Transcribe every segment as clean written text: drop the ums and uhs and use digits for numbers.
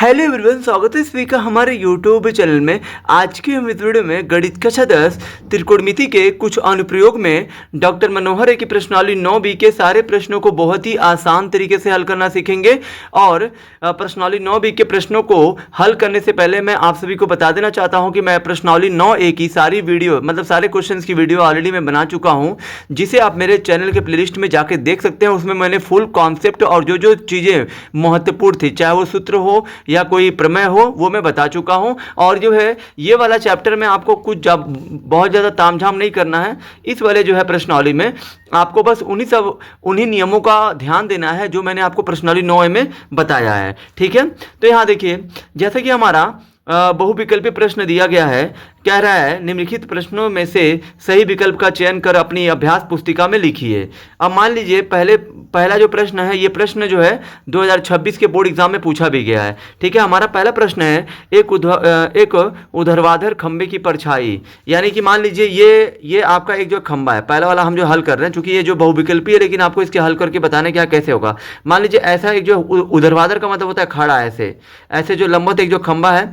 Hello everyone, स्वागत है इस वीक का हमारे यूट्यूब चैनल में। आज की हम इस वीडियो में गणित कक्षा 10 त्रिकोणमिति के कुछ अनुप्रयोग में डॉक्टर मनोहर की प्रश्नावली 9B के सारे प्रश्नों को बहुत ही आसान तरीके से हल करना सीखेंगे। और प्रश्नावली 9B के प्रश्नों को हल करने से पहले मैं आप सभी को बता देना चाहता हूँ कि मैं प्रश्नावली 9A की सारी वीडियो मतलब सारे क्वेश्चन की वीडियो ऑलरेडी मैं बना चुका हूँ, जिसे आप मेरे चैनल के प्लेलिस्ट में जाके देख सकते हैं। उसमें मैंने फुल कॉन्सेप्ट और जो जो चीज़ें महत्वपूर्ण थी, चाहे वो सूत्र हो या कोई प्रमेय हो, वो मैं बता चुका हूं। और जो है ये वाला चैप्टर में आपको कुछ बहुत ज़्यादा तामझाम नहीं करना है। इस वाले जो है प्रश्नावली में आपको बस उन्हीं नियमों का ध्यान देना है जो मैंने आपको प्रश्नावली 9 में बताया है। ठीक है, तो यहाँ देखिए, जैसे कि हमारा बहुविकल्पी प्रश्न दिया गया है, कह रहा है निम्नलिखित प्रश्नों में से सही विकल्प का चयन कर अपनी अभ्यास पुस्तिका में लिखिए। अब मान लीजिए पहला जो प्रश्न है, ये प्रश्न जो है 2026 के बोर्ड एग्जाम में पूछा भी गया है। ठीक है, हमारा पहला प्रश्न है एक ऊर्ध्वाधर खंबे की परछाई, यानी कि मान लीजिए ये आपका एक जो खंबा है, पहला वाला हम जो हल कर रहे हैं, चूंकि ये जो बहुविकल्पी है लेकिन आपको इसके हल करके बताने क्या कैसे होगा। मान लीजिए ऐसा एक जो ऊर्ध्वाधर का मतलब होता है खड़ा, ऐसे जो लंबवत एक जो खंबा है,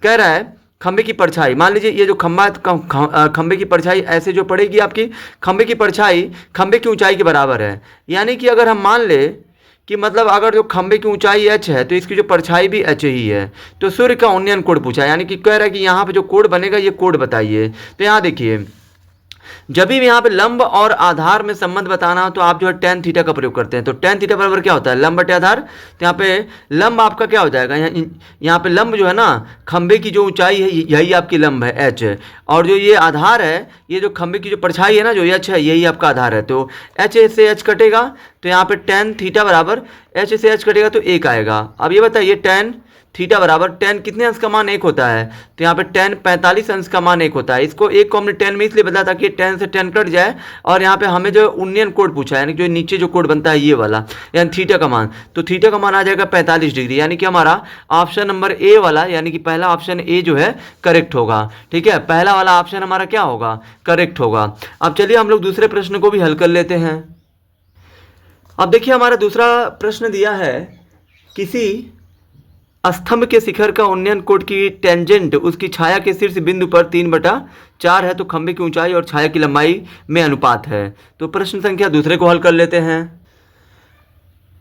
कह रहा है खंबे की परछाई। मान लीजिए ये जो खंबा है, खंबे की परछाई ऐसे जो पड़ेगी आपकी, खंबे की परछाई खंबे की ऊंचाई के बराबर है। यानी कि अगर हम मान ले कि मतलब अगर जो खंबे की ऊंचाई h है तो इसकी जो परछाई भी h ही है। तो सूर्य का उन्नयन कोण पूछा, यानी कि कह रहा है कि यहाँ पे जो कोण बनेगा ये कोण बताइए। तो यहाँ देखिए, जब भी यहाँ पे लंब और आधार में संबंध बताना हो तो आप जो है tan थीटा का प्रयोग करते हैं। तो tan थीटा बराबर क्या होता है, लंब बटे आधार। तो यहाँ पे लंब आपका क्या हो जाएगा, यहाँ पे लंब जो है ना, खंबे की जो ऊंचाई है यही आपकी लंब है h, और जो ये आधार है, ये जो खंबे की जो परछाई है ना, जो h है, यही आपका आधार है। तो h से h कटेगा, तो यहाँ पे tan थीटा बराबर h से h कटेगा तो 1 आएगा। अब ये बताइए tan थीटा बराबर tan कितने अंश का मान 1 होता है, तो यहाँ पे tan 45 अंश का मान 1 होता है। इसको 1 को हमने tan में इसलिए बदला ताकि tan से tan कट जाए, और यहाँ पे हमें जो उन्नयन कोण पूछा है, यानी जो नीचे जो कोण बनता है ये वाला, यानी थीटा का मान, तो थीटा का मान आ जाएगा 45 डिग्री। यानी कि हमारा ऑप्शन नंबर ए वाला, यानी कि पहला ऑप्शन ए जो है करेक्ट होगा। ठीक है, पहला वाला ऑप्शन हमारा क्या होगा, करेक्ट होगा। अब चलिए हम लोग दूसरे प्रश्न को भी हल कर लेते हैं। अब देखिए, हमारा दूसरा प्रश्न दिया है, किसी स्तंभ के शिखर का उन्नयन कोण की टेंजेंट उसकी छाया के शीर्ष बिंदु पर 3/4 है, तो खंबे की ऊंचाई और छाया की लंबाई में अनुपात है। तो प्रश्न संख्या दूसरे को हल कर लेते हैं।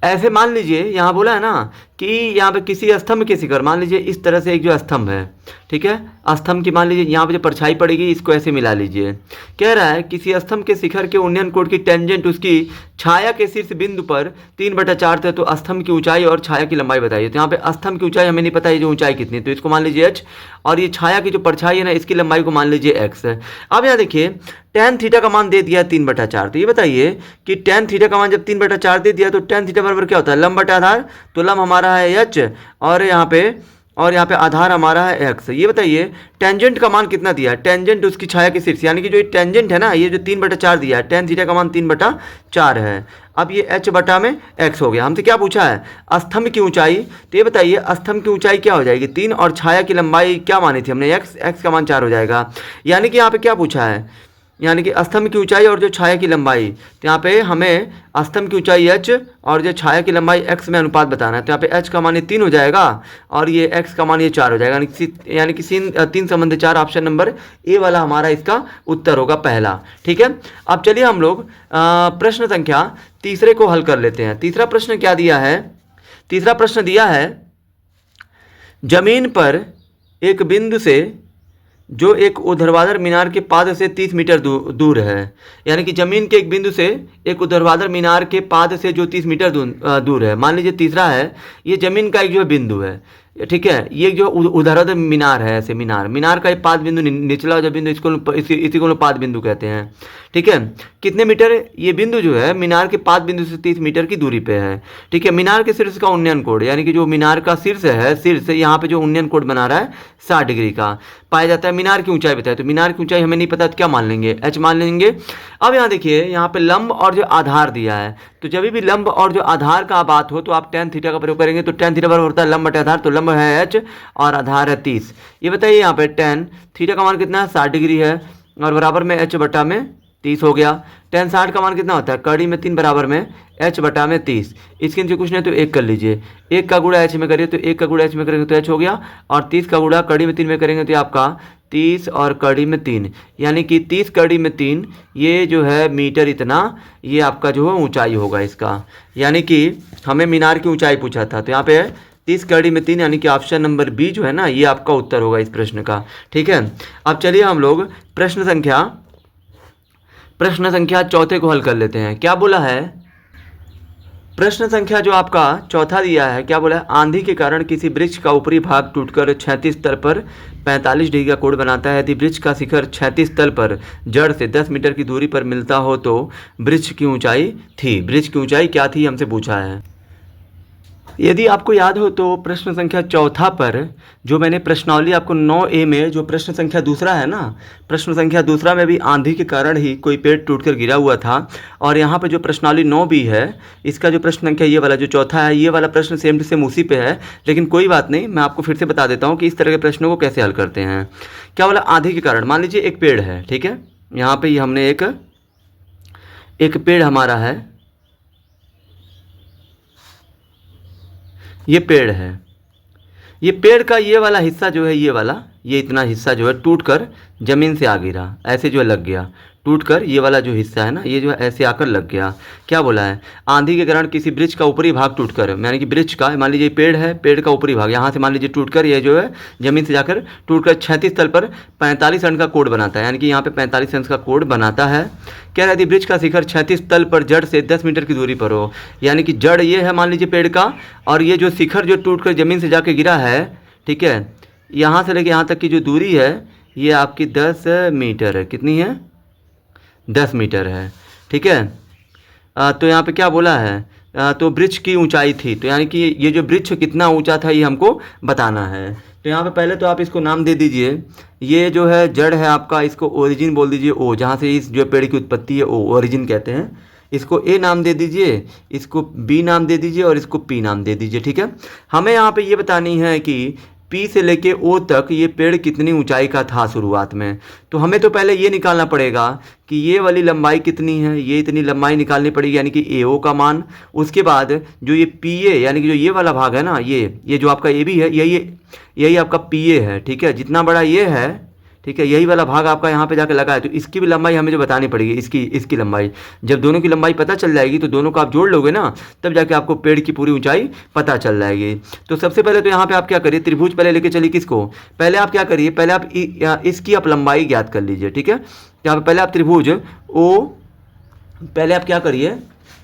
ऐसे मान लीजिए यहाँ बोला है ना कि यहाँ पे किसी स्तंभ के शिखर, मान लीजिए इस तरह से एक जो स्तंभ है, ठीक है, स्तंभ की मान लीजिए यहाँ पे जो परछाई पड़ेगी, इसको ऐसे मिला लीजिए। कह रहा है किसी स्तंभ के शिखर के उन्नयन कोण की टेंजेंट उसकी छाया के शीर्ष बिंदु पर 3/4 है, तो स्तंभ की ऊंचाई और छाया की लंबाई बताइए। तो यहाँ पे स्तंभ की ऊंचाई हमें नहीं पता है, जो ऊंचाई कितनी है, तो इसको मान लीजिए h, और ये छाया की जो परछाई है ना, इसकी लंबाई को मान लीजिए x। अब यहाँ देखिए, tan थीटा का मान दे दिया 3/4, तो ये बताइए कि tan थीटा का मान जब 3/4 दे दिया तो tan थीटा बराबर क्या होता है, लंब बटे आधार। तो लंब हमारा है h, और यहाँ पे आधार हमारा है x। ये बताइए टेंजेंट का मान कितना दिया है, टेंजेंट उसकी छाया के शीर्ष, यानी कि जो टेंजेंट है ना, ये जो 3/4 दिया है, tan थीटा का मान 3/4 है। अब ये h बटा में x हो गया। हमसे क्या पूछा है, स्तंभ की ऊंचाई। तो ये बताइए स्तंभ की ऊंचाई क्या हो जाएगी, 3, और छाया की लंबाई क्या मानी थी हमने, x का मान 4 हो जाएगा। यानी कि यहाँ पे क्या पूछा है, यानी कि स्तंभ की ऊंचाई और जो छाया की लंबाई। तो यहाँ पे हमें स्तंभ की ऊंचाई h और जो छाया की लंबाई x में अनुपात बताना है। तो यहाँ पे h का मान ये 3 हो जाएगा, और ये x का मान ये 4 हो जाएगा, यानी कि 3 संबंध 4, ऑप्शन नंबर ए वाला हमारा इसका उत्तर होगा पहला। ठीक है, अब चलिए हम लोग प्रश्न संख्या तीसरे को हल कर लेते हैं। तीसरा प्रश्न क्या दिया है, तीसरा प्रश्न दिया है, जमीन पर एक बिंदु से जो एक ऊर्ध्वाधर मीनार के पाद से 30 मीटर दूर है, यानी कि जमीन के एक बिंदु से एक ऊर्ध्वाधर मीनार के पाद से जो 30 मीटर दूर है। मान लीजिए तीसरा है, ये जमीन का एक जो बिंदु है, ठीक है, ये जो ऊर्ध्वाधर मीनार है, ऐसे मीनार का एक पाद बिंदु, निचला जो बिंदु, इसी को पाद बिंदु कहते हैं। ठीक है, कितने मीटर, ये बिंदु जो है मीनार के पाद बिंदु से 30 मीटर की दूरी पे है। ठीक है, मीनार के शीर्ष का उन्नयन कोण, यानी कि जो मीनार का शीर्ष है, शीर्ष यहाँ पे जो उन्नयन कोण बना रहा है 60 डिग्री का पाया जाता है। मीनार की ऊंचाई बताए, तो मीनार की ऊंचाई हमें नहीं पता, तो क्या मान लेंगे, h मान लेंगे। अब यहाँ देखिए, यहाँ पे लंब और जो आधार दिया है, तो जब भी लंब और जो आधार का बात हो तो आप tan थीटा का प्रयोग करेंगे। तो tan थीटा बराबर होता है लंब बटे आधार, तो लंब है h और आधार है 30। ये बताइए यहाँ पे tan थीटा का मान कितना है, 60 डिग्री है, और बराबर में h बटा में 30 हो गया। tan 60 का मान कितना होता है, कड़ी में 3 बराबर में h बटा में 30। इसके नीचे कुछ नहीं तो 1 कर लीजिए, 1 का गुणा h में करिए तो 1 का गुणा h में करेंगे तो h हो गया, और 30 का गुणा कड़ी में 3 में करेंगे तो आपका 30 और कड़ी में 3, यानी कि 30 कड़ी में 3, ये जो है मीटर इतना, ये आपका जो है ऊंचाई होगा इसका। यानी कि हमें मीनार की ऊंचाई पूछा था, तो यहाँ पे 30 कड़ी में 3, यानी कि ऑप्शन नंबर बी जो है ना, ये आपका उत्तर होगा इस प्रश्न का। ठीक है, अब चलिए हम लोग प्रश्न संख्या चौथे को हल कर लेते हैं। क्या बोला है, प्रश्न संख्या जो आपका चौथा दिया है, क्या बोला है, आंधी के कारण किसी वृक्ष का ऊपरी भाग टूटकर क्षैतिज तल पर 45 डिग्री का कोण बनाता है। यदि वृक्ष का शिखर क्षैतिज तल पर जड़ से 10 मीटर की दूरी पर मिलता हो तो वृक्ष की ऊंचाई थी। वृक्ष की ऊंचाई क्या थी, हमसे पूछा है। यदि आपको याद हो तो प्रश्न संख्या चौथा पर जो मैंने प्रश्नावली आपको 9A में जो प्रश्न संख्या दूसरा है ना, प्रश्न संख्या दूसरा में भी आंधी के कारण ही कोई पेड़ टूटकर गिरा हुआ था, और यहाँ पे जो प्रश्नावली 9B है, इसका जो प्रश्न संख्या ये वाला जो चौथा है, ये वाला प्रश्न सेम टू सेम उसी पे है। लेकिन कोई बात नहीं, मैं आपको फिर से बता देता हूँ कि इस तरह के प्रश्नों को कैसे हल करते हैं। क्या बोला, आंधी के कारण, मान लीजिए एक पेड़ है, ठीक है, यहाँ पे हमने एक पेड़ हमारा है, ये पेड़ है, ये पेड़ का ये वाला हिस्सा जो है, ये वाला, ये इतना हिस्सा जो है टूटकर ज़मीन से आ गिरा, ऐसे जो है लग गया, टूटकर ये वाला जो हिस्सा है ना, ये जो है ऐसे आकर लग गया। क्या बोला है, आंधी के कारण किसी वृक्ष का ऊपरी भाग टूटकर, यानी कि वृक्ष का, मान लीजिए पेड़ है, पेड़ का ऊपरी भाग यहाँ से मान लीजिए टूटकर, ये जो है ज़मीन से जाकर टूटकर क्षैतिज तल पर 45 अंश का कोण बनाता है, यानी कि यहाँ पे 45 अंश का कोण बनाता है। कह रहा है यदि वृक्ष का शिखर क्षैतिज तल पर जड़ से 10 मीटर की दूरी पर हो, यानी कि जड़ ये है मान लीजिए पेड़ का, और ये जो शिखर जो टूटकर ज़मीन से जाके गिरा है, ठीक है, यहाँ से लेके यहाँ तक की जो दूरी है, ये आपकी 10 मीटर है। कितनी है, 10 मीटर है। ठीक है, तो यहाँ पे क्या बोला है, तो वृक्ष की ऊंचाई थी, तो यानी कि ये जो वृक्ष कितना ऊंचा था ये हमको बताना है। तो यहाँ पे पहले तो आप इसको नाम दे दीजिए, ये जो है जड़ है आपका, इसको ओरिजिन बोल दीजिए, ओ, जहाँ से इस जो पेड़ की उत्पत्ति है, ओ ओरिजिन कहते हैं। इसको ए नाम दे दीजिए, इसको बी नाम दे दीजिए, और इसको पी नाम दे दीजिए। ठीक है, हमें यहाँ पे ये बतानी है कि पी से लेके ओ तक ये पेड़ कितनी ऊंचाई का था शुरुआत में। तो हमें तो पहले ये निकालना पड़ेगा कि ये वाली लंबाई कितनी है, ये इतनी लंबाई निकालनी पड़ेगी, यानी कि ए ओ का मान। उसके बाद जो ये पी ए, यानी कि जो ये वाला भाग है ना, ये जो आपका ए बी है, यही आपका पी ए है। ठीक है, जितना बड़ा ये है, ठीक है, यही वाला भाग आपका यहाँ पे जाके लगा है, तो इसकी भी लंबाई हमें जो बतानी पड़ेगी, इसकी लंबाई। जब दोनों की लंबाई पता चल जाएगी तो दोनों को आप जोड़ लोगे ना, तब जाके आपको पेड़ की पूरी ऊंचाई पता चल जाएगी। तो सबसे पहले तो यहाँ पे आप क्या करिए, त्रिभुज पहले लेके चलिए, किसको, पहले आप क्या करिए, पहले आप इसकी आप लंबाई ज्ञात कर लीजिए। ठीक है, यहाँ पे पहले आप त्रिभुज ओ, पहले आप क्या करिए,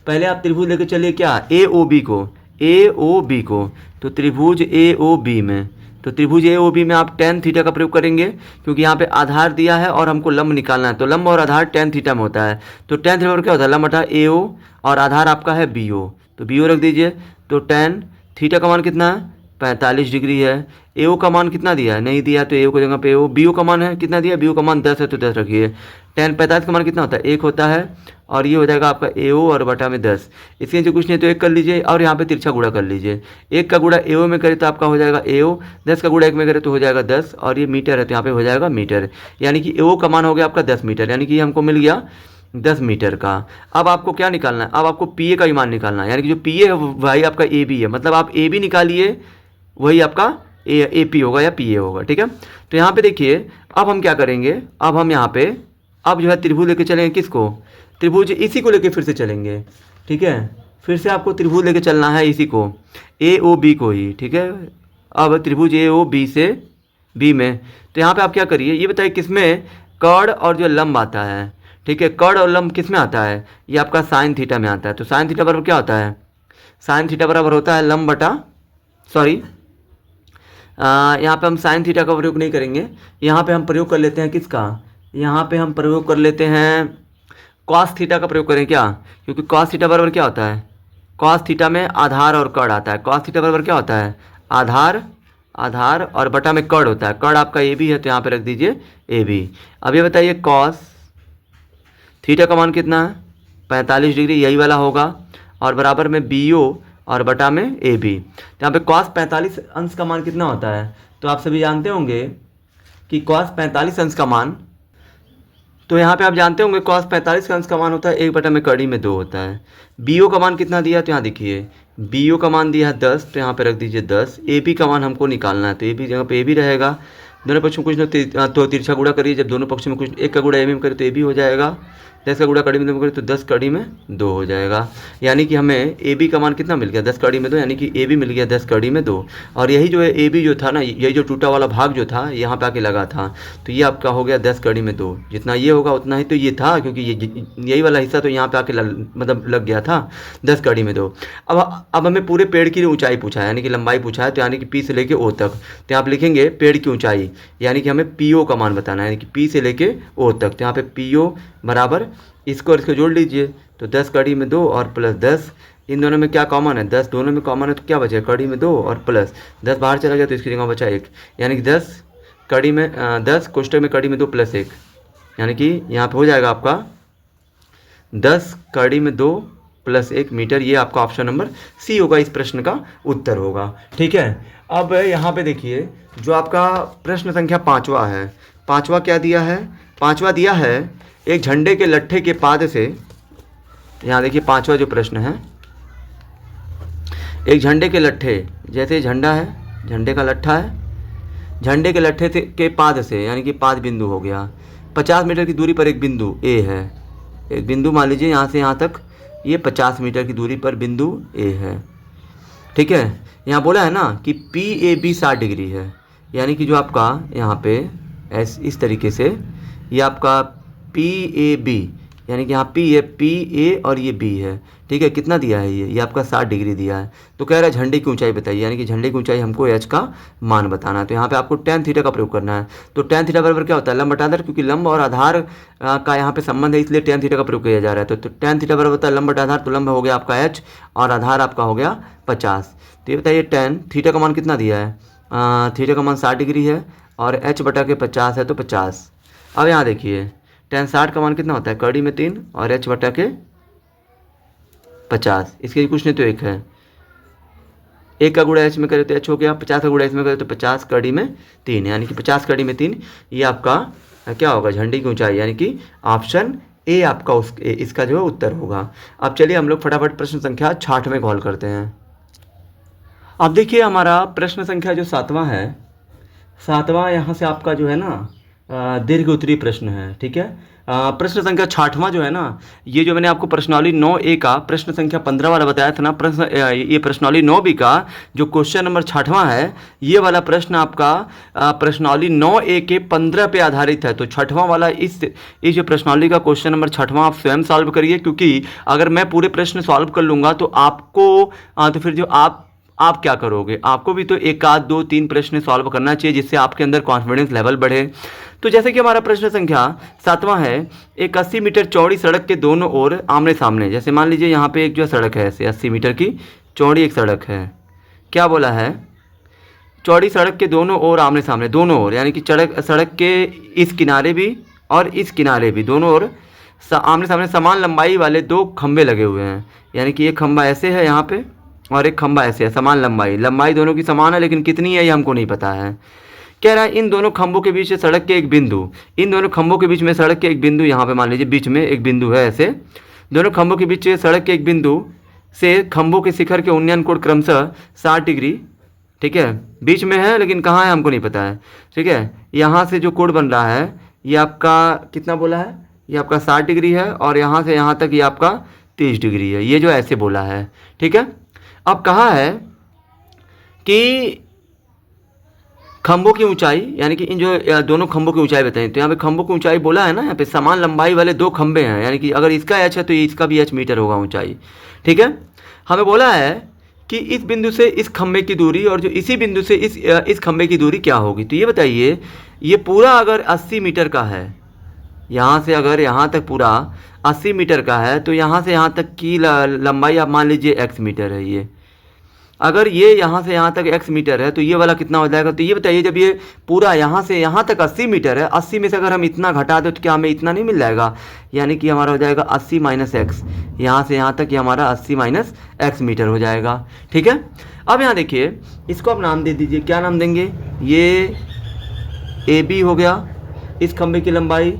पहले आप त्रिभुज लेके चलिए क्या, ए ओ बी को, तो त्रिभुज ए ओ बी में, तो त्रिभुज ए ओ बी में आप tan थीटा का प्रयोग करेंगे, क्योंकि यहाँ पे आधार दिया है और हमको लंब निकालना है, तो लंब और आधार tan थीटा में होता है। तो tan थीटा पर क्या होता है, लंब बटा ए ओ, और आधार आपका है बी ओ, तो बी ओ रख दीजिए। तो tan थीटा का मान कितना है, 45 डिग्री है। ए ओ का मान कितना दिया है, नहीं दिया, तो ए ओ की जगह पे ए ओ, बी ओ का मान है कितना दिया, बी ओ का मान 10 है, तो 10 रखिए। tan 45 का मान कितना होता है, 1 होता है, और ये हो जाएगा आपका ए ओ और बटा में 10। इसके नीचे कुछ नहीं तो 1 कर लीजिए, और यहाँ पे तिरछा गुणा कर लीजिए। 1 का गुणा ए ओ में करे तो आपका हो जाएगा ए ओ, 10 का गुणा 1 में करे तो हो जाएगा 10, और ये मीटर है तो यहाँ पे हो जाएगा मीटर, यानी कि ए ओ का मान हो गया आपका 10 मीटर, यानी कि हमको मिल गया 10 मीटर का। अब आपको क्या निकालना है, अब आपको पी ए का ही मान निकालना है, यानी कि जो पी ए है वही आपका ए बी है, मतलब आप ए बी निकालिए, वही आपका ए पी होगा या पी ए होगा। ठीक है, तो यहाँ पे देखिए, अब हम क्या करेंगे, अब हम यहाँ पे अब जो है त्रिभुज लेके चलेंगे, किसको, त्रिभुज इसी को लेके फिर से चलेंगे। ठीक है, फिर से आपको त्रिभुज लेके चलना है इसी को, ए ओ बी को ही। ठीक है, अब त्रिभुज ए ओ बी से बी में, तो यहाँ पे आप क्या करिए, ये बताइए किसमें कर्ण और जो लंब आता है। ठीक है, कर्ण और लंब किस में आता है, ये आपका साइन थीटा में आता है। तो साइन थीटा बराबर क्या होता है, साइन थीटा बराबर होता है लंब बटा, सॉरी यहाँ पे हम साइन थीटा का प्रयोग नहीं करेंगे, यहाँ पे हम प्रयोग कर लेते हैं किसका, यहाँ पे हम प्रयोग कर लेते हैं कॉस थीटा का प्रयोग करें क्या, क्योंकि कॉस थीटा बराबर क्या होता है, कॉस थीटा में आधार और कर्ण आता है। कॉस थीटा बराबर क्या होता है, आधार और बटा में कर्ण होता है। कर्ण आपका ए बी है, तो यहाँ पे रख दीजिए ए बी। अब ये बताइए कॉस थीटा का मान कितना है, 45 डिग्री, यही वाला होगा, और बराबर में बी ओ और बटा में ए बी। तो यहाँ पे कॉस 45 अंश का मान कितना होता है, तो आप सभी जानते होंगे कि कॉस 45 अंश का मान तो यहाँ पे आप जानते होंगे cos 45 का अंश का मान होता है 1/में कड़ी में 2 होता है। बी ओ का मान कितना दिया, तो यहाँ देखिए बी ओ का मान दिया है 10, तो यहाँ पे रख दीजिए 10। ए बी का मान हमको निकालना है, तो ए बी जगह पे ए बी रहेगा। दोनों पक्षों में कुछ न तो तिरछा गुणा करिए, जब दोनों पक्षों में कुछ एक का गुणा ए में करें तो ए बी हो जाएगा। 10 का गुणा कड़ी में 2 करें तो 10 कड़ी में 2 हो जाएगा। यानी कि हमें ए बी का मान कितना मिल गया, 10 कड़ी में 2, यानी कि ए बी मिल गया 10 कड़ी में 2। और यही जो है ए बी जो था ना, यही जो टूटा वाला भाग जो था यहाँ पे आके लगा था, तो ये आपका हो गया 10 कड़ी में 2। जितना ये होगा उतना ही तो ये था, क्योंकि यही वाला हिस्सा तो यहाँ पे आके मतलब लग गया था 10 कड़ी में 2। अब हमें पूरे पेड़ की ऊंचाई पूछा है, यानी कि लंबाई पूछा है, तो यानी कि पी से लेके ओ तक। तो यहाँ पे लिखेंगे पेड़ की ऊंचाई, यानी कि हमें पी ओ का मान बताना है, यानी कि पी से लेके ओ तक। तो यहाँ पे पी ओ बराबर इसको और इसको जोड़ लीजिए, तो 10 कड़ी में 2 और प्लस 10, इन दोनों में क्या कॉमन है, 10 दोनों में कॉमन है, तो क्या बचे, कड़ी में 2 और प्लस 10 बाहर चला गया तो इसकी जगह बचा 1, यानी कि 10 कड़ी में 10 कोष्टक में कड़ी में 2 प्लस 1, यानी कि यहाँ पे हो जाएगा आपका 10 कड़ी में 2 प्लस 1 मीटर। ये आपका ऑप्शन नंबर सी होगा, इस प्रश्न का उत्तर होगा। ठीक है, अब यहाँ पे देखिए जो आपका प्रश्न संख्या 5वां है, 5वां क्या दिया है, 5वां दिया है एक झंडे के लट्ठे के पाद से, यहाँ देखिए 5वां जो प्रश्न है, एक झंडे के लट्ठे, जैसे झंडा है, झंडे का लट्ठा है, झंडे के लट्ठे से के पाद से, यानी कि पाद बिंदु हो गया, 50 मीटर की दूरी पर एक बिंदु ए है। एक बिंदु मान लीजिए यहाँ से यहाँ तक ये 50 मीटर की दूरी पर बिंदु ए है। ठीक है, यहाँ बोला है ना कि पी ए बी 60 डिग्री है, यानी कि जो आपका यहाँ पे इस तरीके से ये आपका पी ए बी, यानी कि यहाँ पी है, पी ए और ये बी है। ठीक है, कितना दिया है, ये आपका 60 डिग्री दिया है। तो कह रहा है झंडे की ऊंचाई बताइए, यानी कि झंडे की ऊंचाई हमको एच का मान बताना है। तो यहाँ पे आपको tan थीटा का प्रयोग करना है। तो tan थीटा बराबर क्या होता है, लंब बटा आधार, क्योंकि लंब और आधार का यहाँ पे संबंध है, इसलिए tan थीटा का प्रयोग किया जा रहा है। तो tan थीटा बराबर होता है लंब बटा आधार, तो लंब हो गया आपका h और आधार आपका हो गया 50। तो ये बताइए tan थीटा का मान कितना दिया है, थीटा का मान 60 डिग्री है और h बटा के 50 है, तो 50। अब यहाँ देखिए tan 60 का मान कितना होता है, कड़ी में 3 और h बटा के 50, इसके कुछ नहीं तो 1 है, 1 का गुणा h में करे तो h हो गया, 50 का गुणा h में करे तो 50 कड़ी में 3, यानी कि 50 कड़ी में 3, ये आपका क्या होगा, झंडे की ऊंचाई, यानी कि ऑप्शन ए आपका इसका जो है उत्तर होगा। अब चलिए हम लोग फटाफट प्रश्न संख्या 66 में कॉल करते हैं। अब देखिए हमारा प्रश्न संख्या जो 7वां है, 7वां यहाँ से आपका जो है ना दीर्घ उत्तरीय प्रश्न है। ठीक है, प्रश्न संख्या 66वां जो है ना, ये जो मैंने आपको प्रश्नावली 9A का प्रश्न संख्या 15 वाला बताया था ना, ये प्रश्नावली 9B का जो क्वेश्चन नंबर 66वां है, ये वाला प्रश्न आपका प्रश्नावली 9A के 15 पे आधारित है। तो 66वां वाला इस जो प्रश्नावली का क्वेश्चन नंबर 66वां आप स्वयं सॉल्व करिए, क्योंकि अगर मैं पूरे प्रश्न सॉल्व कर लूँगा तो आपको तो फिर जो आप क्या करोगे, आपको भी तो 1 आध 2 3 प्रश्न सॉल्व करना चाहिए, जिससे आपके अंदर कॉन्फिडेंस लेवल बढ़े। तो जैसे कि हमारा प्रश्न संख्या 7वां है, एक 80 मीटर चौड़ी सड़क के दोनों ओर आमने सामने, जैसे मान लीजिए यहाँ पे एक जो सड़क है, ऐसे 80 मीटर की चौड़ी एक सड़क है, क्या बोला है, चौड़ी सड़क के दोनों ओर आमने सामने, दोनों ओर, यानी कि सड़क के इस किनारे भी और इस किनारे भी, दोनों ओर आमने सामने समान लंबाई वाले 2 खंभे लगे हुए हैं, यानी कि एक खंभा ऐसे है यहाँ पे और एक खंभा ऐसे है, समान लंबाई दोनों की समान है, लेकिन कितनी है ये हमको नहीं पता है। कह रहा है इन दोनों खंभों के बीच से सड़क के एक बिंदु, इन दोनों खंभों के बीच में सड़क के एक बिंदु, यहाँ पे मान लीजिए बीच में एक बिंदु है, ऐसे दोनों खंभों के बीच से सड़क के एक बिंदु से खंभों के शिखर के उन्नयन कोण क्रमशः 60 डिग्री, ठीक है, बीच में है लेकिन कहाँ है हमको नहीं पता है। ठीक है, यहाँ से जो कोण बन रहा है ये आपका कितना बोला है, ये आपका 60 डिग्री है और यहाँ से यहाँ तक ये आपका 30 डिग्री है, ये जो ऐसे बोला है। ठीक है, अब कहा है कि खंभों की ऊंचाई, यानी कि इन जो दोनों खंभों की ऊंचाई बताएं, तो यहाँ पे खंभों की ऊंचाई बोला है ना, यहाँ पे समान लंबाई वाले 2 खंभे हैं, यानी कि अगर इसका h है तो इसका भी h मीटर होगा ऊंचाई। ठीक है, हमें बोला है कि इस बिंदु से इस खंभे की दूरी और जो इसी बिंदु से इस खंभे की दूरी क्या होगी। तो ये बताइए, ये पूरा अगर 80 मीटर का है, यहाँ से अगर यहाँ तक पूरा 80 मीटर का है, तो यहाँ से यहाँ तक की लंबाई आप मान लीजिए x मीटर है। ये अगर ये यहाँ से यहाँ तक x मीटर है तो ये वाला कितना हो जाएगा। तो ये बताइए, जब ये पूरा यहाँ से यहाँ तक 80 मीटर है, 80 में से अगर हम इतना घटा दें तो क्या हमें इतना नहीं मिल जाएगा, यानी कि हमारा हो जाएगा 80 माइनस एक्स, यहाँ से यहाँ तक ये हमारा 80 माइनस एक्स मीटर हो जाएगा। ठीक है, अब यहाँ देखिए, इसको आप नाम दे दीजिए, क्या नाम देंगे, ये ए बी हो गया इस खंभे की लंबाई,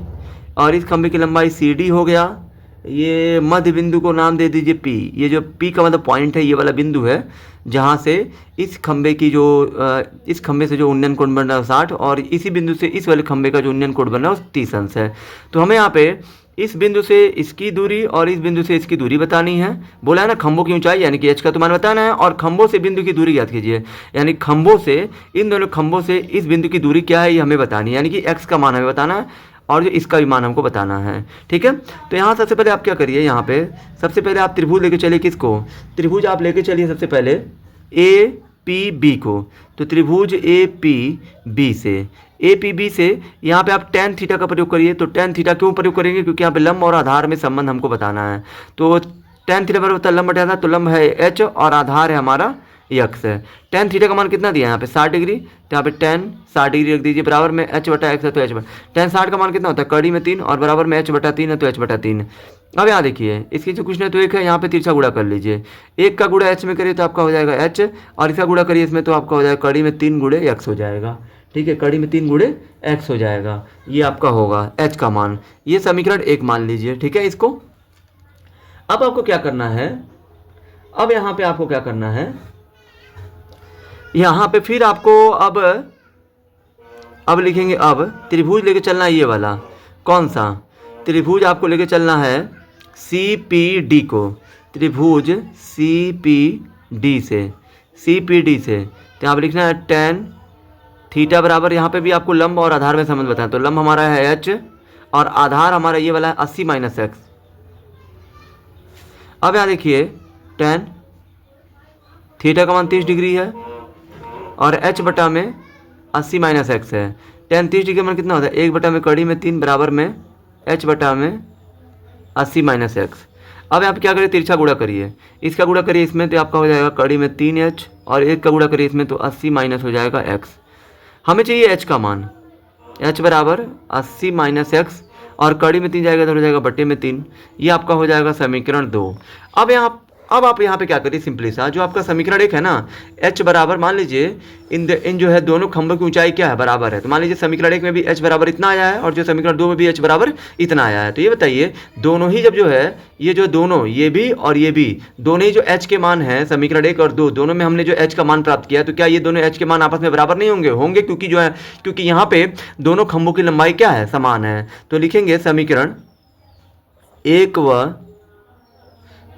और इस खंभे की लंबाई CD हो गया। ये मध्य बिंदु को नाम दे दीजिए P। ये जो P का मतलब पॉइंट है, ये वाला बिंदु है जहाँ से इस खंभे की जो इस खंभे से जो उन्नयन कोण बन रहा है 60, और इसी बिंदु से इस वाले खंभे का जो उन्नयन कोण बन रहा है वो 30 अंश है। तो हमें यहाँ पे इस बिंदु से इसकी दूरी और इस बिंदु से इसकी दूरी बतानी है। बोला है ना खंभों की ऊंचाई यानी कि h का तो मान बताना है, और खंभों से बिंदु की दूरी याद कीजिए, यानी खंभों से, इन दोनों खंभों से इस बिंदु की दूरी क्या है ये हमें बतानी है, यानी कि x का मान हमें बताना है और जो इसका भी मान हमको बताना है। ठीक है, तो यहाँ सबसे पहले आप क्या करिए, यहाँ पे सबसे पहले आप त्रिभुज लेके चलिए। किसको? त्रिभुज आप लेके चलिए सबसे पहले APB को। तो त्रिभुज APB से यहाँ पे आप tan थीटा का प्रयोग करिए। तो tan थीटा क्यों प्रयोग करेंगे? क्योंकि यहाँ पे लंब और आधार में संबंध हमको बताना है। तो tan थीटा बराबर होता है लंब बटा आधार, तो लंब है h और आधार है हमारा x है। tan थीटा का मान कितना दिया है यहाँ पे? 60 डिग्री। तो यहाँ पे tan 60 डिग्री रख दीजिए, बराबर में h बटा x है तो h बटा tan 60 का मान कितना होता है? कड़ी में 3 और बराबर में h बटा 3 है तो h बटा 3। अब यहाँ देखिए इसकी जो क्वेश्चन है तो एक है, यहाँ पे तिरछा गुणा कर लीजिए। एक का गुणा h में करिए तो आपका हो जाएगा h, और इसका गुणा करिए इसमें तो आपका हो जाएगा कड़ी में 3 गुणे x हो जाएगा। ठीक है, कड़ी में 3 गुणे x हो जाएगा, ये आपका होगा h का मान। ये समीकरण 1 मान लीजिए। ठीक है, इसको अब आपको क्या करना है, अब यहाँ पे आपको क्या करना है, यहाँ पे फिर आपको अब लिखेंगे, अब त्रिभुज लेके चलना है। ये वाला कौन सा त्रिभुज आपको लेके चलना है? CPD को। त्रिभुज CPD से तो यहाँ पे लिखना है tan थीटा बराबर, यहाँ पे भी आपको लंब और आधार में संबंध बताएं। तो लंब हमारा है h और आधार हमारा ये वाला है 80 माइनस x। अब यहाँ देखिए tan थीटा का मान 30 डिग्री है और h बटा में 80 माइनस एक्स है। tan 30 डिग्री का मान कितना होता है? 1 बटा में कड़ी में 3 बराबर में h बटा में 80 माइनस एक्स। अब आप क्या करिए, तिरछा गुणा करिए, इसका गुणा करिए इसमें तो आपका हो जाएगा कड़ी में 3h, और एक का गुणा करिए इसमें तो 80 माइनस हो जाएगा x। हमें चाहिए h का मान, h बराबर 80 माइनस एक्स, और कड़ी में 3 जाएगा तो हो जाएगा बट्टे में 3। ये आपका हो जाएगा समीकरण 2। अब आप यहाँ पे क्या करिए, सिंपली सा जो आपका समीकरण 1 है ना, h बराबर मान लीजिए इन जो है दोनों खंभों की ऊंचाई क्या है? बराबर है। तो मान लीजिए समीकरण 1 में भी h बराबर इतना आया है और जो समीकरण 2 में भी h बराबर इतना आया है। तो ये बताइए दोनों ही जब जो है ये जो दोनों, ये भी और ये भी, दोनों ही जो h के मान है समीकरण 1 और 2 दोनों में हमने जो h का मान प्राप्त किया है, तो क्या ये दोनों h के मान आपस में बराबर नहीं होंगे? होंगे, क्योंकि जो है क्योंकि यहाँ पे दोनों खंभों की लंबाई क्या है? समान है। तो लिखेंगे समीकरण 1 व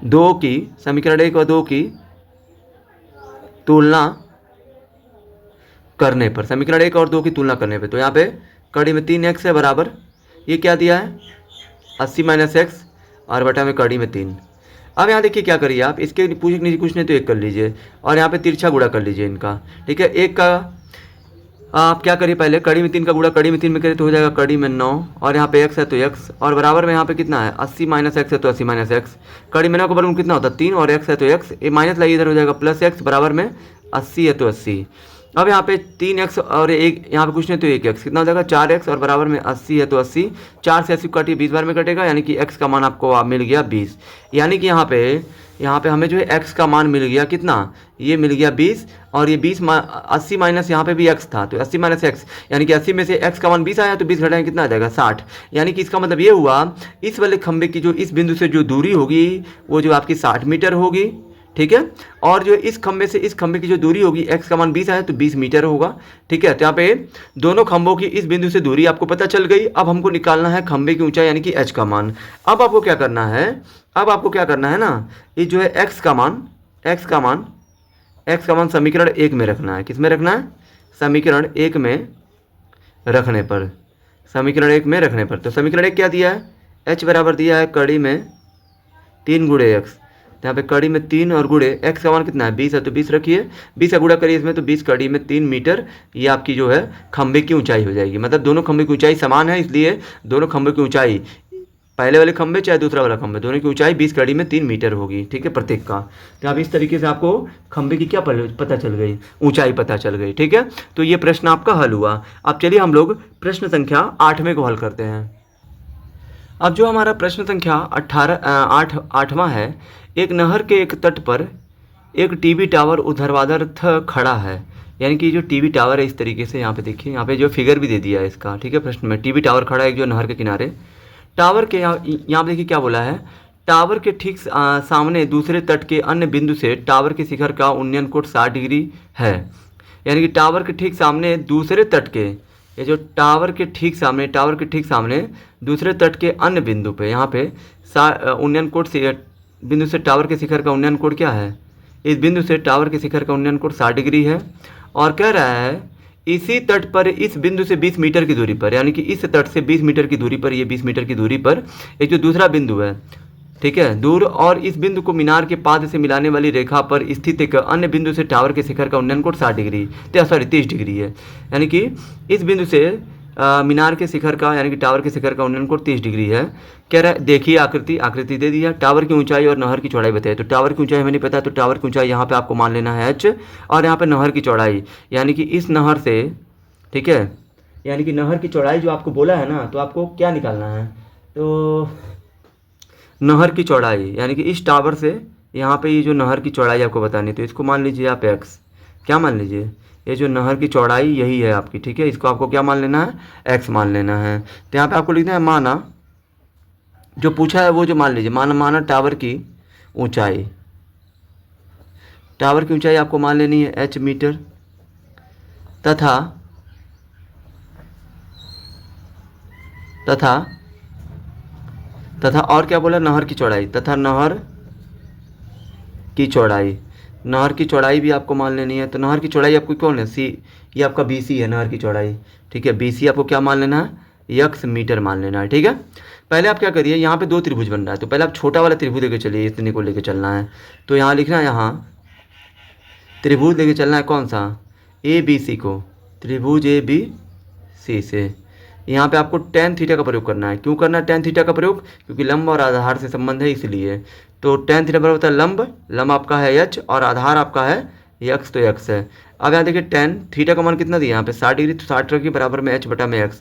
2 की, समीकरण 1 व 2 की तुलना करने पर, समीकरण 1 और 2 की तुलना करने पे, तो यहाँ पे कड़ी में 3x है बराबर, ये क्या दिया है? 80 माइनस एक्स और बटा में कड़ी में 3। अब यहाँ देखिए क्या करिए आप, इसके पूछने कुछ नहीं तो 1 कर लीजिए और यहाँ पे तिरछा गुणा कर लीजिए इनका। ठीक है, 1 का आप क्या करिए, पहले कड़ी में 3 का गुणा कड़ी में 3 में करिए तो हो जाएगा कड़ी में 9, और यहाँ पे x है तो x, और बराबर में यहाँ पे कितना है? 80 माइनस एक्स है तो 80 माइनस एक्स। कड़ी में 9 के बराबर में कितना होता है? 3, और x है तो x, ये माइनस लाइए इधर हो जाएगा प्लस x, बराबर में 80 है तो 80। अब यहाँ पे 3x और एक यहाँ पे कुछ नहीं तो 1x, कितना हो जाएगा? 4x, और बराबर में 80 है तो 80। 4 से 80 काटिए 20 बार में कटेगा, यानी कि x का मान आपको मिल गया 20। यानी कि यहाँ पे हमें जो है x का मान मिल गया कितना? ये मिल गया 20, और ये 80 माइनस यहाँ पे भी x था तो 80 माइनस एक्स, यानी कि 80 में से x का मान 20 आया तो 20 घटाएंगे कितना आ जाएगा? 60। यानी कि इसका मतलब ये हुआ इस वाले खंभे की जो इस बिंदु से जो दूरी होगी वो जो आपकी 60 मीटर होगी। ठीक है, और जो इस खंभे से इस खंभे की जो दूरी होगी, x का मान 20 आया तो 20 मीटर होगा। ठीक है, तो यहाँ पे दोनों खंभों की इस बिंदु से दूरी आपको पता चल गई। अब हमको निकालना है खंभे की ऊंचाई यानी कि h का मान। अब आपको क्या करना है ना, ये जो है x का मान समीकरण 1 में रखना है। किस में रखना है? समीकरण 1 में रखने पर, तो समीकरण 1 क्या दिया है? h बराबर दिया है कड़ी में 3 गुणे x। यहाँ पे कड़ी में 3 और गुणे x का मान कितना है? 20 है तो 20 रखिए, 20 का गुणा करिए इसमें तो 20 कड़ी में 3 मीटर, ये आपकी जो है खंभे की ऊंचाई हो जाएगी। मतलब दोनों खंभे की ऊंचाई समान है, इसलिए दोनों खंभे की ऊंचाई, पहले वाले खंभे चाहे दूसरा वाला खंभे, दोनों की ऊंचाई 20 कड़ी में 3 मीटर होगी। ठीक है, प्रत्येक का। तो अब इस तरीके से आपको खंभे की क्या पता चल गई? ऊंचाई पता चल गई। ठीक है, तो ये प्रश्न आपका हल हुआ। अब चलिए हम लोग प्रश्न संख्या 8वें को हल करते हैं। अब जो हमारा प्रश्न संख्या 8वां है, एक नहर के एक तट पर एक टीवी टावर ऊर्ध्वाधर खड़ा है। यानी कि जो टीवी टावर है इस तरीके से, यहाँ पे देखिए, यहाँ पे जो फिगर भी दे दिया है इसका। ठीक है, प्रश्न में टीवी टावर खड़ा है जो नहर के किनारे, टावर के यहाँ पे देखिए क्या बोला है, टावर के ठीक सामने दूसरे तट के अन्य बिंदु से टावर के शिखर का उन्नयन कोण 60 डिग्री है। यानी कि टावर के ठीक सामने दूसरे तट के, ये जो टावर के ठीक सामने दूसरे तट के अन्य बिंदु पे, यहाँ पे उन्नयन कोण से बिंदु से टावर के शिखर का उन्नयन कोण क्या है, इस बिंदु से टावर के शिखर का उन्नयन कोण 60 डिग्री है। और कह रहा है इसी तट पर इस बिंदु से 20 मीटर की दूरी पर, यानी कि इस तट से 20 मीटर की दूरी पर, ये 20 मीटर की दूरी पर एक जो दूसरा बिंदु है, ठीक है, दूर, और इस बिंदु को मीनार के पाद से मिलाने वाली रेखा पर स्थित एक अन्य बिंदु से टावर के शिखर का उन्नयन कोण 60 डिग्री, 30 डिग्री है। यानी कि इस बिंदु से मीनार के शिखर का, यानी कि टावर के शिखर का उन्नयन कोण 30 डिग्री है। कह रहा है देखिए आकृति दे दिया, टावर की ऊंचाई और नहर की चौड़ाई बताइए। तो टावर की ऊंचाई हमें नहीं पता, तो टावर की ऊंचाई यहाँ पे आपको मान लेना है h, और यहाँ पे नहर की चौड़ाई, यानी कि इस नहर से, ठीक है, यानी कि नहर की चौड़ाई जो आपको बोला है ना, तो आपको क्या निकालना है, तो नहर की चौड़ाई, यानी कि इस टावर से यहाँ पे ये जो नहर की चौड़ाई आपको बतानी है, तो इसको मान लीजिए आप x, क्या मान लीजिए, ये जो नहर की चौड़ाई यही है आपकी, ठीक है, इसको आपको क्या मान लेना है, x मान लेना है। तो यहाँ पे आपको लिखना है माना, जो पूछा है वो जो मान लीजिए, माना टावर की ऊंचाई, आपको मान लेनी है h मीटर, तथा और क्या बोला, नहर की चौड़ाई, तथा नहर की चौड़ाई भी आपको मान लेनी है। तो नहर की चौड़ाई आपको कौन है, सी, ये आपका BC है नहर की चौड़ाई, ठीक है, BC आपको क्या मान लेना है, x मीटर मान लेना है, ठीक है। पहले आप क्या करिए, यहाँ पे 2 त्रिभुज बन रहा है, तो पहले आप छोटा वाला त्रिभुज लेके चलिए, इतने को लेके चलना है। तो यहाँ लिखना है, यहाँ त्रिभुज लेके चलना है, कौन सा, ABC को, त्रिभुज ABC से यहाँ पे आपको tan थीटा का प्रयोग करना है। क्यों करना है tan थीटा का प्रयोग, क्योंकि लंब और आधार से संबंध है, इसलिए। तो tan थीटा बराबर होता है लंब आपका है h, और आधार आपका है x, तो x है। अब यहाँ देखिए tan थीटा का मान कितना दिया यहाँ पे 60 डिग्री, तो 60 रखिए बराबर में h बटा में x।